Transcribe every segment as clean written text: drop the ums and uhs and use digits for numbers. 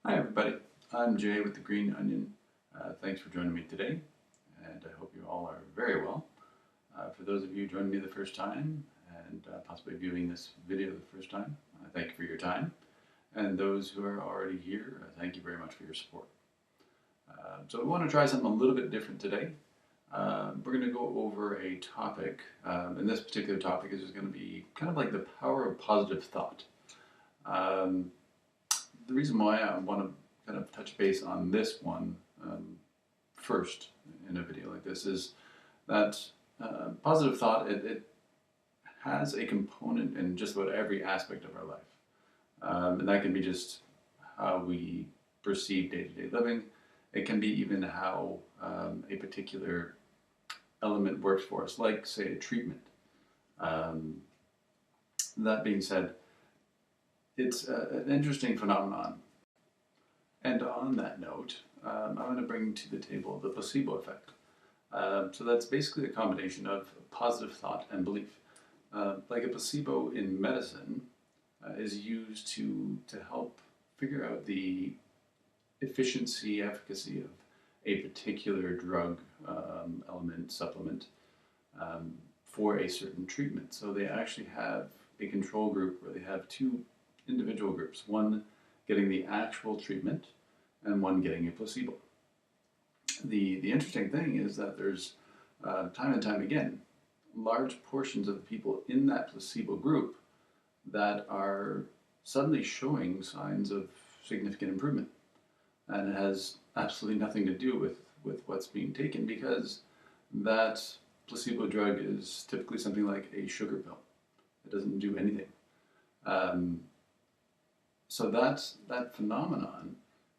Hi everybody, I'm Jay with the Green Onion. Thanks for joining me today, and I hope you all are very well. For those of you joining me the first time and possibly viewing this video the first time, thank you for your time. And those who are already here, thank you very much for your support. So we want to try something a little bit different today. We're going to go over a topic, and this particular topic is going to be kind of like the power of positive thought. The reason why I want to kind of touch base on this one first in a video like this is that positive thought, it has a component in just about every aspect of our life. And that can be just how we perceive day-to-day living. It can be even how a particular element works for us, like, say, a treatment. That being said, it's an interesting phenomenon. And on that note, I'm going to bring to the table the placebo effect. So that's basically a combination of positive thought and belief. Like a placebo in medicine is used to help figure out the efficiency, efficacy of a particular drug, element, supplement for a certain treatment. So they actually have a control group where they have two individual groups, one getting the actual treatment and one getting a placebo. The interesting thing is that there's time and time again large portions of the people in that placebo group that are suddenly showing signs of significant improvement. And it has absolutely nothing to do with what's being taken, because that placebo drug is typically something like a sugar pill. It doesn't do anything. So that phenomenon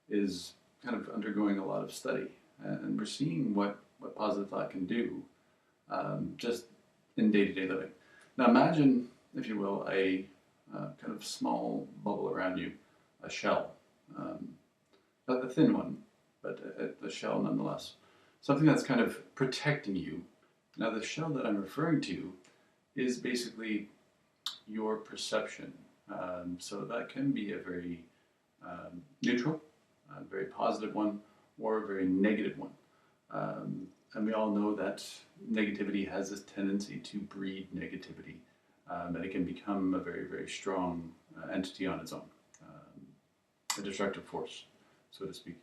is kind of undergoing a lot of study, and we're seeing what positive thought can do just in day-to-day living. Now imagine, if you will, a kind of small bubble around you, a shell, not the thin one, but a shell nonetheless. Something that's kind of protecting you. Now the shell that I'm referring to is basically your perception. So that can be a very neutral, a very positive one, or a very negative one. And we all know that negativity has this tendency to breed negativity, and it can become a very, very strong entity on its own, a destructive force, so to speak.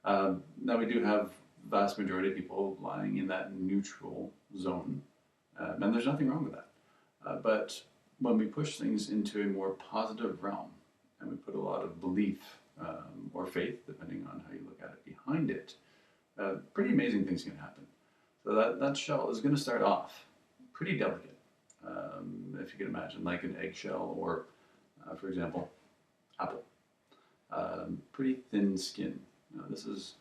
Now we do have the vast majority of people lying in that neutral zone, and there's nothing wrong with that. But when we push things into a more positive realm, and we put a lot of belief or faith, depending on how you look at it, behind it, pretty amazing things can happen. So that shell is going to start off pretty delicate, if you can imagine, like an eggshell or, for example, apple. Pretty thin skin. Now, this is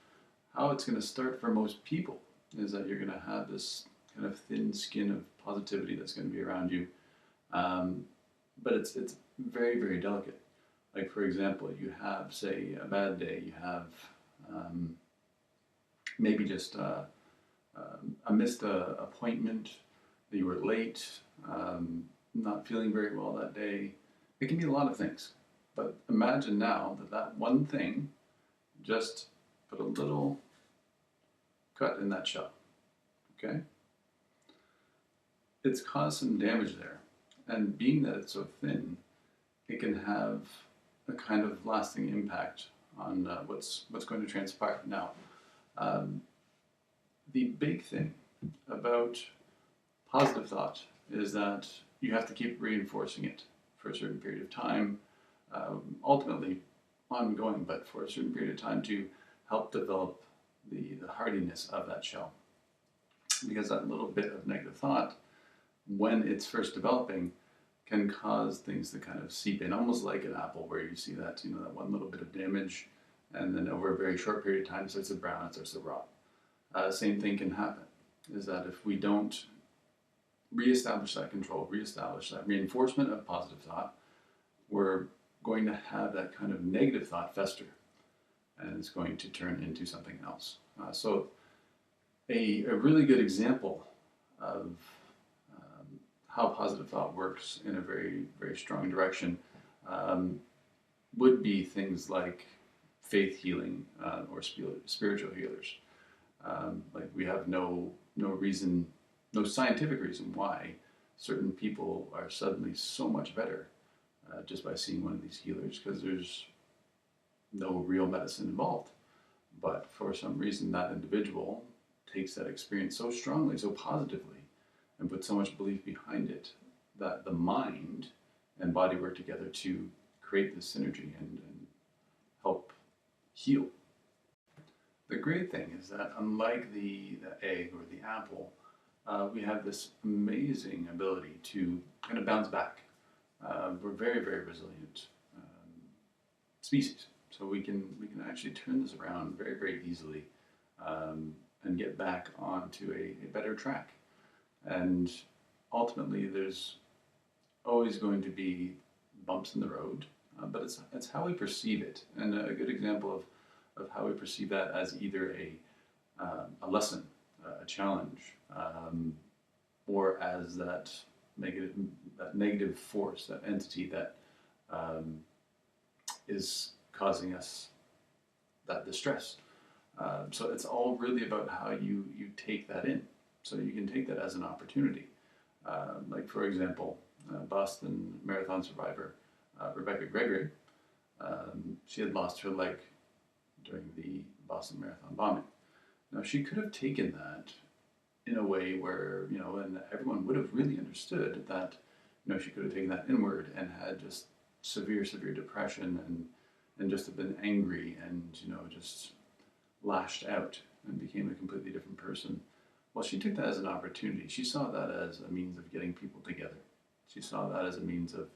how it's going to start for most people, is that you're going to have this kind of thin skin of positivity that's going to be around you. But it's very, very delicate. Like, for example, you have, say, a bad day. You have maybe just a missed appointment, that you were late, not feeling very well that day. It can be a lot of things. But imagine now that one thing just put a little cut in that shell, okay? It's caused some damage there. And being that it's so thin, it can have a kind of lasting impact on what's going to transpire. Now, the big thing about positive thought is that you have to keep reinforcing it for a certain period of time, ultimately ongoing, but for a certain period of time to help develop the hardiness of that shell. Because that little bit of negative thought, when it's first developing, can cause things to kind of seep in, almost like an apple, where you see that, that one little bit of damage, and then over a very short period of time it starts to brown, it starts to rot. Same thing can happen, is that if we don't reestablish that control, reestablish that reinforcement of positive thought, we're going to have that kind of negative thought fester, and it's going to turn into something else. So a really good example of how positive thought works in a very, very strong direction would be things like faith healing or spiritual healers. Like we have no reason, no scientific reason why certain people are suddenly so much better just by seeing one of these healers, because there's no real medicine involved. But for some reason, that individual takes that experience so strongly, so positively, and puts so much belief behind it that the mind and body work together to create this synergy and help heal. The great thing is that unlike the egg or the apple, we have this amazing ability to kind of bounce back. We're very, very resilient species. So we can actually turn this around very, very easily and get back onto a better track. And ultimately, there's always going to be bumps in the road, but it's how we perceive it. And a good example of how we perceive that as either a lesson, a challenge, or as that negative force, that entity that is causing us that distress. So it's all really about how you take that in. So you can take that as an opportunity. Like for example, Boston Marathon survivor Rebecca Gregory, she had lost her leg during the Boston Marathon bombing. Now she could have taken that in a way where, and everyone would have really understood that, she could have taken that inward and had just severe, severe depression and just have been angry and, just lashed out and became a completely different person. Well, she took that as an opportunity. She saw that as a means of getting people together. She saw that as a means of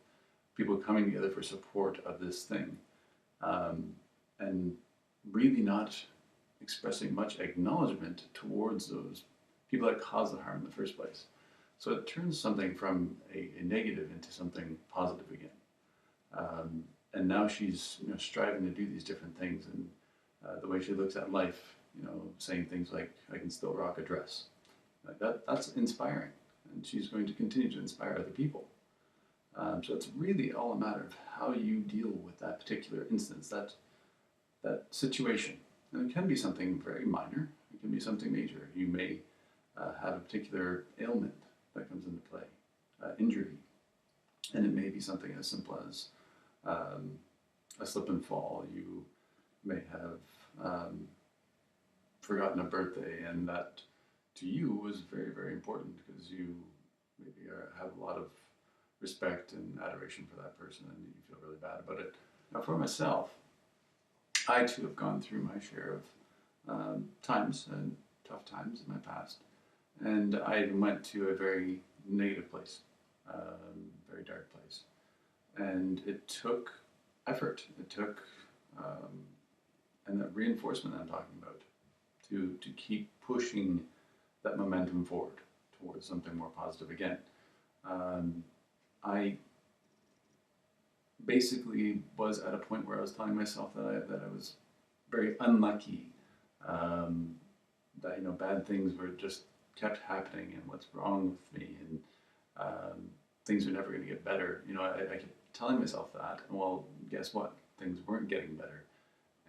people coming together for support of this thing, and really not expressing much acknowledgement towards those people that caused the harm in the first place. So it turns something from a negative into something positive again. And now she's striving to do these different things, and the way she looks at life, saying things like, I can still rock a dress. Like that's inspiring, and she's going to continue to inspire other people. So it's really all a matter of how you deal with that particular instance, that situation. And it can be something very minor, it can be something major. You may have a particular ailment that comes into play, injury, and it may be something as simple as a slip and fall. You may have forgotten a birthday, and that to you was very, very important because you maybe have a lot of respect and adoration for that person, and you feel really bad about it. Now, for myself, I too have gone through my share of times and tough times in my past, and I even went to a very negative place, very dark place, and it took effort. It took and that reinforcement I'm talking about to keep pushing that momentum forward towards something more positive again. I basically was at a point where I was telling myself that I was very unlucky, that bad things were just kept happening, and what's wrong with me, and things are never going to get better. I kept telling myself that. Well, guess what? Things weren't getting better,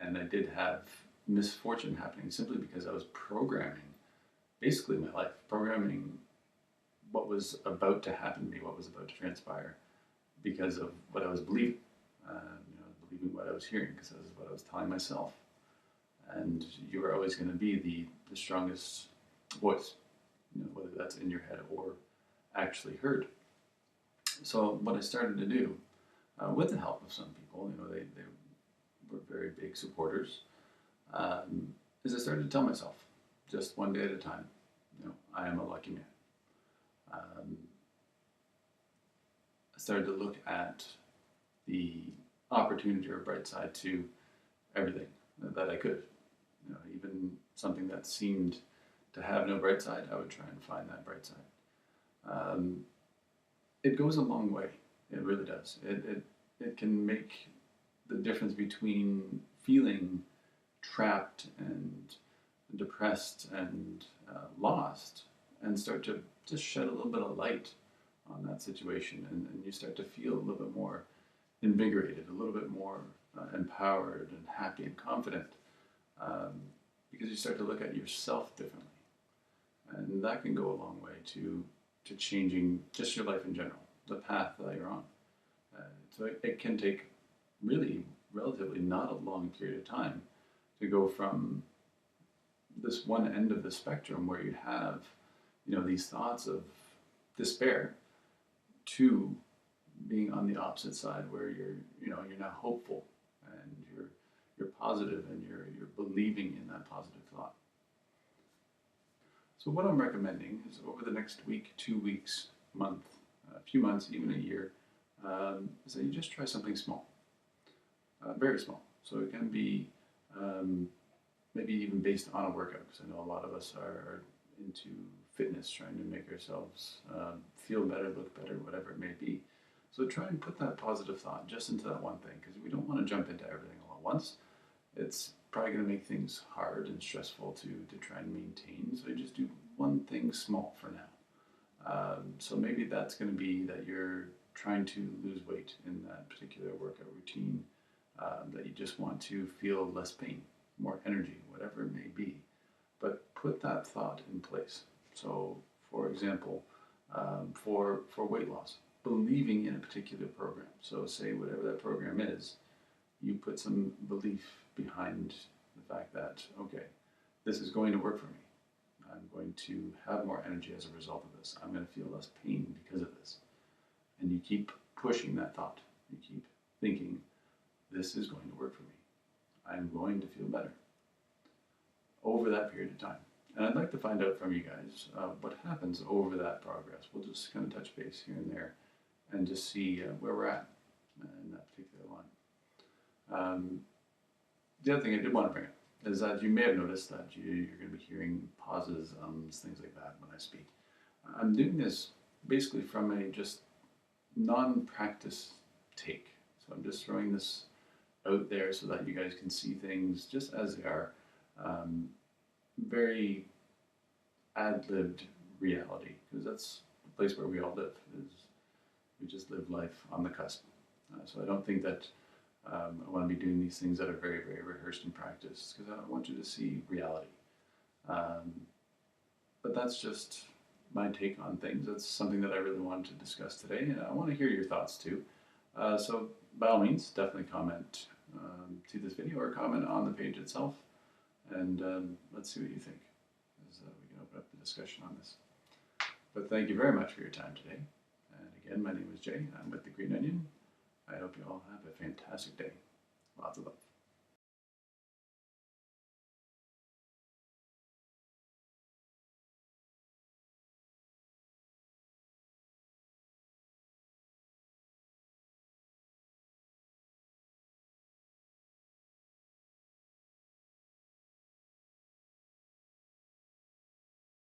and I did have misfortune happening simply because I was programming basically my life, programming what was about to happen to me, what was about to transpire, because of what I was believing. Believing what I was hearing, because this is what I was telling myself. And you are always going to be the strongest voice, whether that's in your head or actually heard. So what I started to do, with the help of some people, they were very big supporters, is I started to tell myself, just one day at a time, I am a lucky man. I started to look at the opportunity or bright side to everything that I could. Even something that seemed to have no bright side, I would try and find that bright side. It goes a long way. It really does. It can make the difference between feeling trapped and depressed and lost, and start to just shed a little bit of light on that situation, and you start to feel a little bit more invigorated, a little bit more empowered and happy and confident, um, because you start to look at yourself differently. And that can go a long way to changing just your life in general, the path that you're on. So it can take really relatively not a long period of time to go from this one end of the spectrum where you have, these thoughts of despair to being on the opposite side where you're now hopeful and you're positive and you're believing in that positive thought. So what I'm recommending is over the next week, 2 weeks, month, a few months, even a year, is that you just try something small, very small. So it can be maybe even based on a workout, because I know a lot of us are into fitness, trying to make ourselves feel better, look better, whatever it may be. So try and put that positive thought just into that one thing, because we don't want to jump into everything all at once. It's probably going to make things hard and stressful to try and maintain. So you just do one thing small for now. So maybe that's going to be that you're trying to lose weight in that particular workout routine, that you just want to feel less pain, more energy, whatever it may be. But put that thought in place. So, for example, for weight loss, believing in a particular program. So, say whatever that program is, you put some belief behind the fact that, okay, this is going to work for me. I'm going to have more energy as a result of this. I'm going to feel less pain because of this. And you keep pushing that thought. You keep thinking, this is going to work for me. I'm going to feel better over that period of time. And I'd like to find out from you guys what happens over that progress. We'll just kind of touch base here and there and just see where we're at in that particular line. The other thing I did want to bring up is that you may have noticed that you're going to be hearing pauses, things like that when I speak. I'm doing this basically from a just non-practice take. So I'm just throwing this out there so that you guys can see things just as they are. Very ad-libbed reality, because that's the place where we all live, is we just live life on the cusp. So I don't think that I want to be doing these things that are very, very rehearsed in practice, because I want you to see reality. But that's just my take on things. That's something that I really wanted to discuss today, and I want to hear your thoughts too. So by all means, definitely comment to this video or comment on the page itself, and let's see what you think, as we can open up the discussion on this. But thank you very much for your time today. And again, my name is Jay. I'm with The Green Onion. I hope you all have a fantastic day. Lots of love.